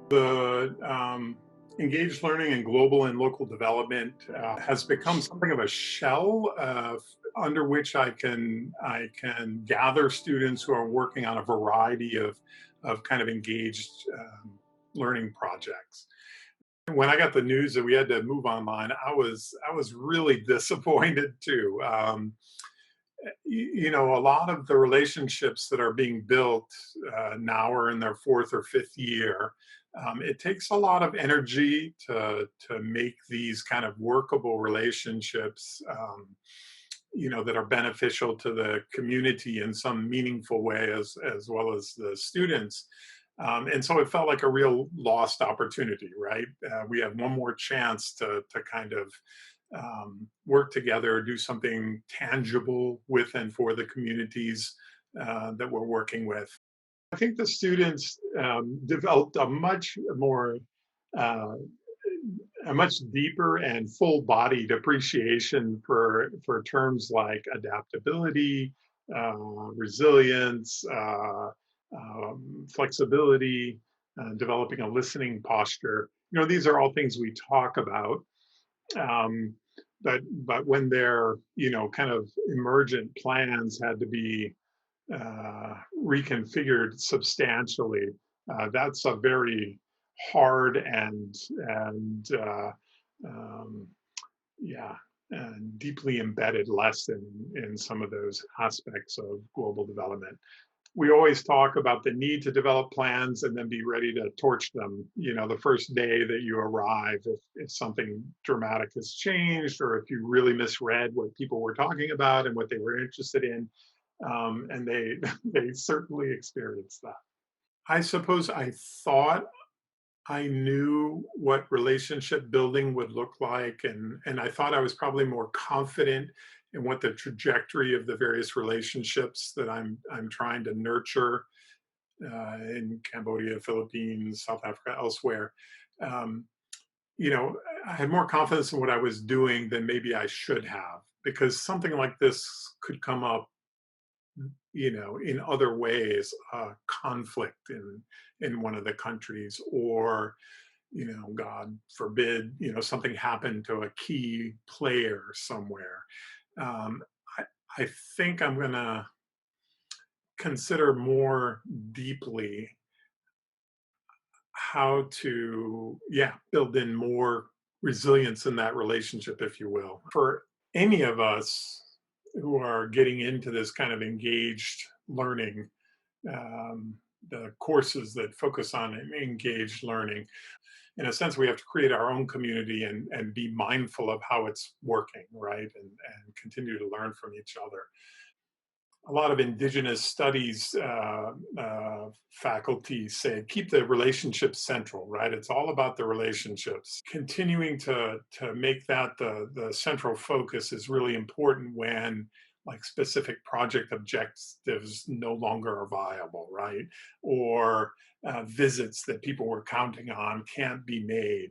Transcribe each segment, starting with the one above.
The engaged learning and global and local development has become something of a shell under which I can gather students who are working on a variety of kind of engaged learning projects. When I got the news that we had to move online, I was really disappointed too. A lot of the relationships that are being built now are in their fourth or fifth year. It takes a lot of energy to make these kind of workable relationships, that are beneficial to the community in some meaningful way, as well as the students. And so it felt like a real lost opportunity, right? We have one more chance to kind of work together, do something tangible with and for the communities that we're working with. I think the students developed uh, a much deeper and full-bodied appreciation for terms like adaptability, resilience, flexibility, developing a listening posture. These are all things we talk about, um, but when their kind of emergent plans had to be reconfigured substantially, that's a very hard and um, yeah, and deeply embedded lesson in some of those aspects of global development. We always talk about the need to develop plans and then be ready to torch them, the first day that you arrive, if something dramatic has changed, or if you really misread what people were talking about and what they were interested in. And they they certainly experienced that. I suppose I thought I knew what relationship building would look like, and I thought I was probably more confident in what the trajectory of the various relationships that I'm trying to nurture in Cambodia, Philippines, South Africa, elsewhere. Um, I had more confidence in what I was doing than maybe I should have, because something like this could come up, in other ways, conflict in one of the countries, or God forbid, something happened to a key player somewhere. Um, I, I think I'm going to consider more deeply how to, yeah, build in more resilience in that relationship, if you will. For any of us who are getting into this kind of engaged learning, um, the courses that focus on engaged learning, in a sense, we have to create our own community and be mindful of how it's working, right? And continue to learn from each other. A lot of indigenous studies faculty say keep the relationships central, right? It's all about the relationships. Continuing to make that the central focus is really important when, like, specific project objectives no longer are viable, right? Or visits that people were counting on can't be made.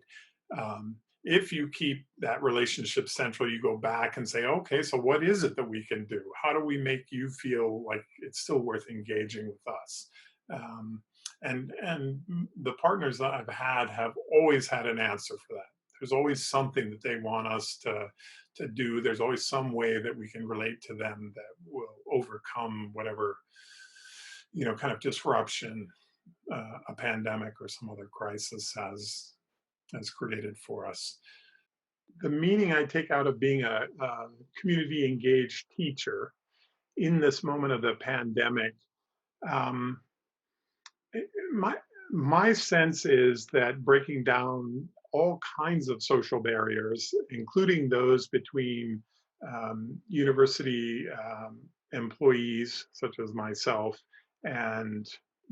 Um, if you keep that relationship central, you go back and say, okay, so what is it that we can do? How do we make you feel like it's still worth engaging with us? Um, and the partners that I've had have always had an answer for that. There's always something that they want us to do. There's always some way that we can relate to them that will overcome whatever kind of disruption a pandemic or some other crisis has created for us. The meaning I take out of being a community engaged teacher in this moment of the pandemic, um, my my sense is that breaking down all kinds of social barriers, including those between university employees such as myself and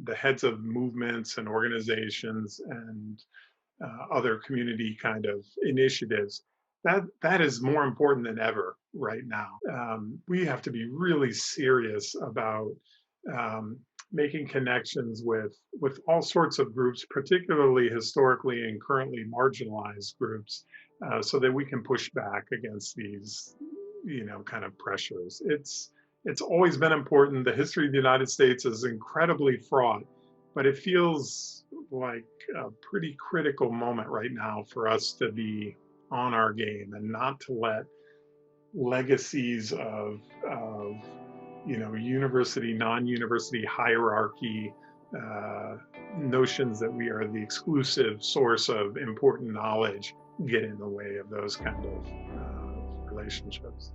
the heads of movements and organizations and other community kind of initiatives, that is more important than ever right now. We have to be really serious about um, making connections with all sorts of groups, particularly historically and currently marginalized groups, so that we can push back against these kind of pressures. It's always been important. The history of the United States is incredibly fraught, but it feels like a pretty critical moment right now for us to be on our game and not to let legacies of university, non-university hierarchy, uh, notions that we are the exclusive source of important knowledge get in the way of those kind of relationships.